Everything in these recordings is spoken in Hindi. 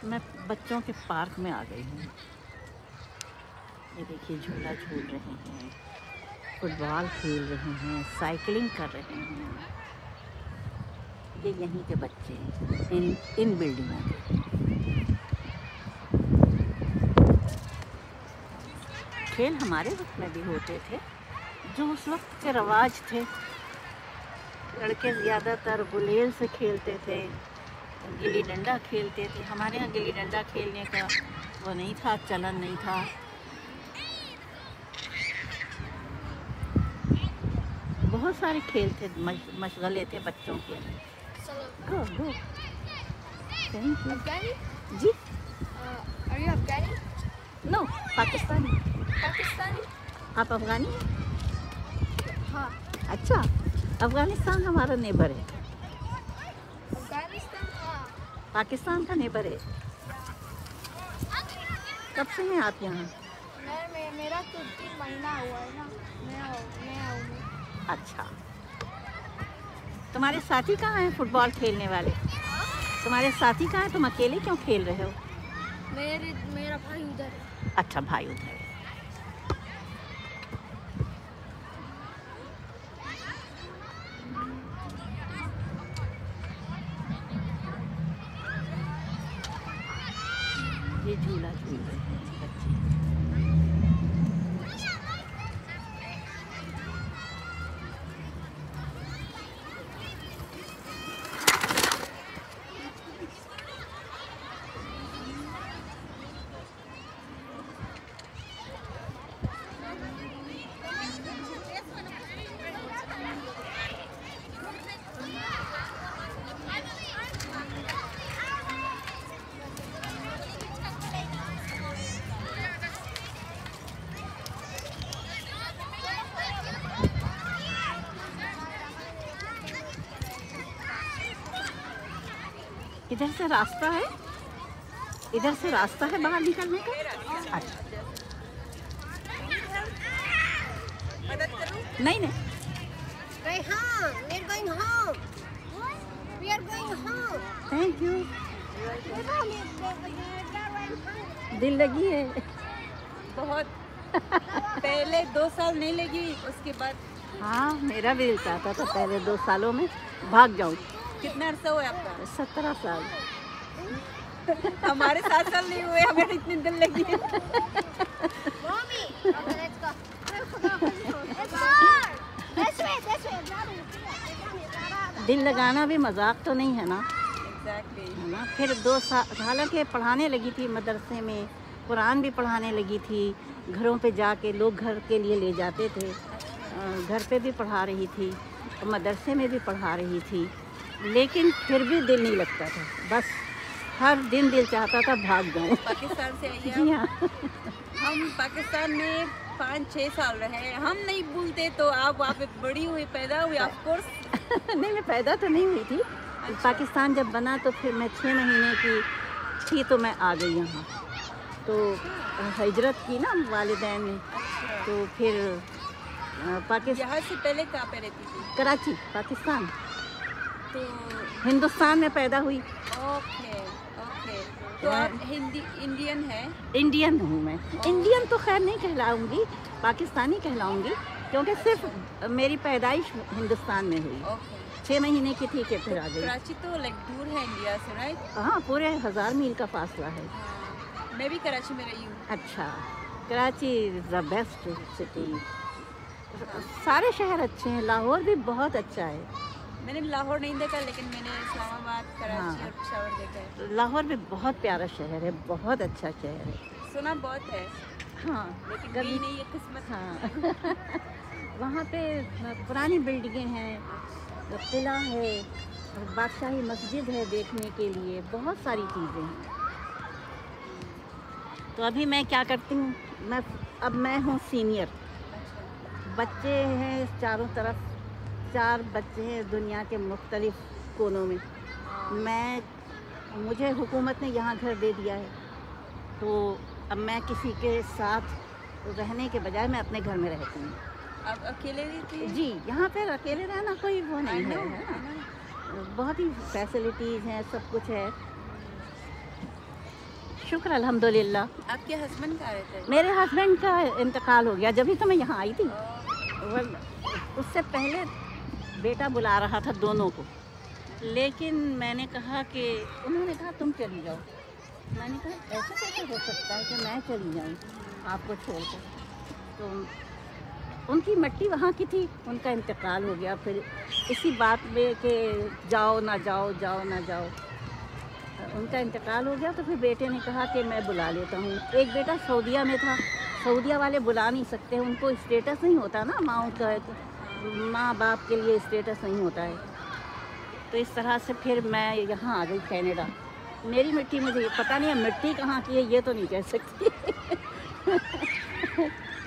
मैं बच्चों के पार्क में आ गई हूँ। ये देखिए झूला झूल रहे हैं, फुटबॉल खेल रहे हैं, साइकिलिंग कर रहे हैं। ये यहीं के बच्चे हैं इन बिल्डिंगों के। खेल हमारे वक्त में भी होते थे, जो उस वक्त के रवाज थे। लड़के ज़्यादातर गुलेल से खेलते थे, गिल्ली डंडा खेलते थे। हमारे यहाँ गिल्ली डंडा खेलने का वो नहीं था, चलन नहीं था। बहुत सारे खेल थे, मशगले थे बच्चों के। Go go. Thank you. Afghani? जी। Are you Afghani? No, Pakistani. Pakistani? आप अफगानी हैं? हाँ। अच्छा, अफगानिस्तान हमारा नेबर है। अफगानिस्तान? हाँ। पाकिस्तान का नेबर है। कब से हैं आप यहाँ? मेरा तो 3 महीना हुआ है ना। मैं आऊँगी। अच्छा, तुम्हारे साथी कहाँ हैं फुटबॉल खेलने वाले? तुम्हारे साथी कहाँ हैं? तुम अकेले क्यों खेल रहे हो? मेरा भाई उधर है। अच्छा, भाई उधर है। ये झूला झूल रहे हैं बच्चे। इधर से रास्ता है? इधर से रास्ता है बाहर निकलने का? अच्छा। नहीं नहीं। Rayhan, we're going home. We are going home. Thank you. दिल लगी है बहुत। पहले 2 साल नहीं लगी, उसके बाद। हाँ, मेरा भी दिल चाहता था पहले 2 सालों में भाग जाऊँ। कितना अरसा हुआ आपका? 17 साल। हमारे 7 साल नहीं हुए, हमें इतनी दिल लगी है। Mommy, okay, let's go. Let's go. This way. दिल लगाना भी मजाक तो नहीं है ना? Exactly. है ना? फिर 2 साल हालांकि पढ़ाने लगी थी मदरसे में, कुरान भी पढ़ाने लगी थी। घरों पे जाके लोग घर के लिए ले जाते थे। घर पे भी पढ़ा रही थी, मदरसे में भी पढ़ा रही थी, लेकिन फिर भी दिल नहीं लगता था। बस हर दिन दिल चाहता था भाग जाऊँ। पाकिस्तान से आई जी हैं? हाँ। हम पाकिस्तान में 5-6 साल रहे। हम नहीं भूलते, तो आप वहाँ पे बड़ी हुई, पैदा हुई, ऑफ कोर्स। नहीं, मैं पैदा तो नहीं हुई थी। पाकिस्तान जब बना तो फिर मैं 6 महीने की थी तो मैं आ गई यहाँ। तो हिजरत की ना वालिदैन ने, तो फिर पाकिस्तान। यहाँ से पहले कहाँ पे रहती थी? कराची, पाकिस्तान। तो हिंदुस्तान में पैदा हुई। ओके। तो आप इंडियन है? इंडियन हूँ मैं। इंडियन तो खैर नहीं कहलाऊँगी, पाकिस्तानी कहलाऊँगी, क्योंकि सिर्फ मेरी पैदाइश हिंदुस्तान में हुई। ओके। 6 महीने की थी कि फिर आ गई। कराची तो दूर है इंडिया से, राइट? हाँ, पूरे 1000 मील का फासला है। हाँ, मैं भी कराची में रही हूँ। अच्छा, Karachi is the best city. सारे शहर अच्छे हैं, लाहौर भी बहुत अच्छा है। मैंने लाहौर नहीं देखा, लेकिन मैंने इस्लामाबाद, कराची हाँ। और पेशावर देखा है। लाहौर भी बहुत प्यारा शहर है, बहुत अच्छा शहर है। सुना बहुत है, हाँ, लेकिन कभी गई नहीं है किस्मत। हाँ। वहाँ पे पुरानी बिल्डिंगें हैं, किला है, और बादशाही मस्जिद है देखने के लिए, बहुत सारी चीज़ें हैं। तो अभी मैं क्या करती हूँ, मैं हूँ सीनियर। बच्चे हैं चारों तरफ, 4 बच्चे हैं दुनिया के मुख्तलिफ कोनों में। मुझे हुकूमत ने यहाँ घर दे दिया है, तो अब मैं किसी के साथ रहने के बजाय मैं अपने घर में रहती हूँ। आप अकेले रहती हैं? जी, यहाँ पर अकेले रहना कोई वो नहीं है, है ना? बहुत ही फैसिलिटीज़ हैं, सब कुछ है। शुक्र अल्हम्दुलिल्लाह। आपके हस्बैंड कहाँ रहते हैं? मेरे हस्बैंड का इंतकाल हो गया, जब तो मैं यहाँ आई थी। उससे पहले बेटा बुला रहा था दोनों को, लेकिन मैंने कहा कि उन्होंने कहा तुम चली जाओ। मैंने कहा ऐसा कैसे हो सकता है कि मैं चली जाऊँ आपको छोड़कर। तो उनकी मिट्टी वहाँ की थी, उनका इंतकाल हो गया। फिर इसी बात में कि जाओ ना जाओ, जाओ ना जाओ, उनका इंतकाल हो गया। तो फिर बेटे ने कहा कि मैं बुला लेता हूँ। एक बेटा सऊदीया में था, सऊदीया वाले बुला नहीं सकते, उनको स्टेटस नहीं होता ना, माँ बाप के लिए स्टेटस नहीं होता है। तो इस तरह से फिर मैं यहाँ आ गई कनाडा। मेरी मिट्टी मुझे पता नहीं है मिट्टी कहाँ की है, ये तो नहीं कह सकती।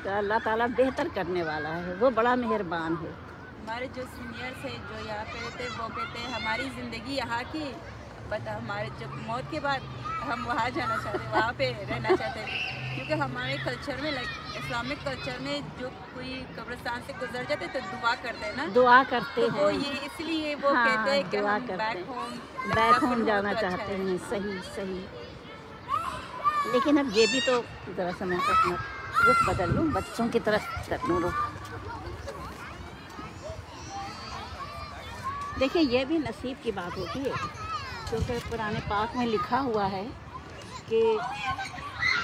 तो अल्लाह ताला बेहतर करने वाला है, वो बड़ा मेहरबान है। हमारे जो सीनियर्स हैं जो यहाँ पे रहते हैं वो कहते हैं हमारी ज़िंदगी यहाँ की, बट हमारे जब मौत के बाद हम वहाँ जाना चाहते हैं, वहाँ पे रहना चाहते हैं। क्योंकि हमारे कल्चर में, लाइक इस्लामिक कल्चर में, जो कोई कब्रिस्तान से गुजर जाते तो दुआ करते हैं ना, दुआ करते तो हैं। वो ये इसलिए वो हाँ, कहते हैं कि दुआ हम करते बैक बैक होम होम जाना तो अच्छा चाहते है। हैं। सही सही। लेकिन अब ये भी तो ज़रा समय तक मैं रुख बदल लूँ, बच्चों की तरफ कर लूँ रुख। देखिए ये भी नसीब की बात होती है, क्योंकि पुराने पाक में लिखा हुआ है कि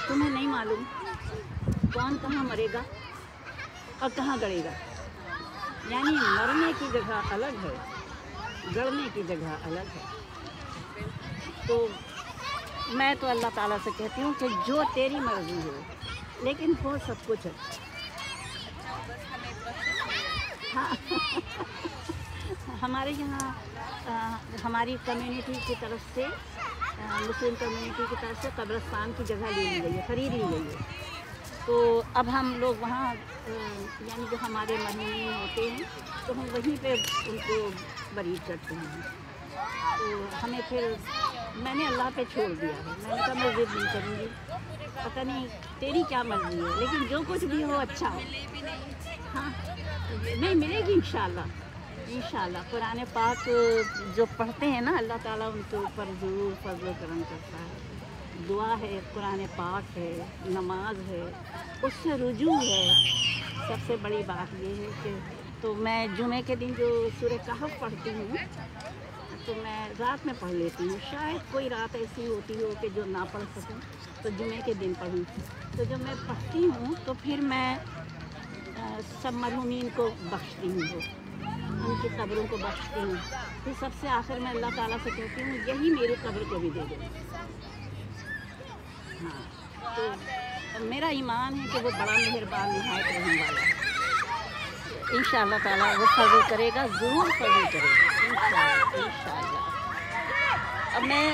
तुम्हें नहीं मालूम कौन कहाँ मरेगा और कहाँ गड़ेगा। यानी मरने की जगह अलग है, गड़ने की जगह अलग है। तो मैं तो अल्लाह ताला से कहती हूँ कि जो तेरी मर्ज़ी हो, लेकिन हो सब कुछ है। हाँ। हमारे यहाँ हमारी कम्युनिटी की तरफ से, मुस्लिम कम्युनिटी की तरफ से कब्रिस्तान की जगह ले ली गई है, खरीद ली गई है। तो अब हम लोग वहाँ यानी जो हमारे मरहूमीन होते हैं तो हम वहीं पे उनको बरीद करते हैं। तो हमें फिर मैंने अल्लाह पे छोड़ दिया है। मैंने कहा मैं ज़िद नहीं करूँगी, पता नहीं तेरी क्या मर्ज़ी है, लेकिन जो कुछ भी हो अच्छा हो। हाँ नहीं मिलेगी इंशाल्लाह। इंशाल्लाह कुरान पाक जो पढ़ते हैं ना, अल्लाह ताला उनके ऊपर ज़रूर फज़ल करम करता है। दुआ है, कुरान पाक है, नमाज है, उससे रुजू है। सबसे बड़ी बात ये है कि तो मैं जुमे के दिन जो सूरह कहफ पढ़ती हूँ तो मैं रात में पढ़ लेती हूँ। शायद कोई रात ऐसी होती हो कि जो ना पढ़ सकूँ तो जुमे के दिन पढ़ूँ। तो जब मैं पढ़ती हूँ तो फिर मैं सब मरहूमीन को बख्शती हूँ, उनकी कब्रों को बख्शती हूँ। फिर सबसे आखिर में अल्लाह ताला से कहती हूँ यही मेरी कब्र को भी दे दो। हाँ, तो मेरा ईमान है कि वो बड़ा मेहरबान निहायत रहने वाला है। इंशाअल्लाह ताला वो फज़ल करेगा, ज़रूर फज़ल करेगा इंशाअल्लाह। अब मैं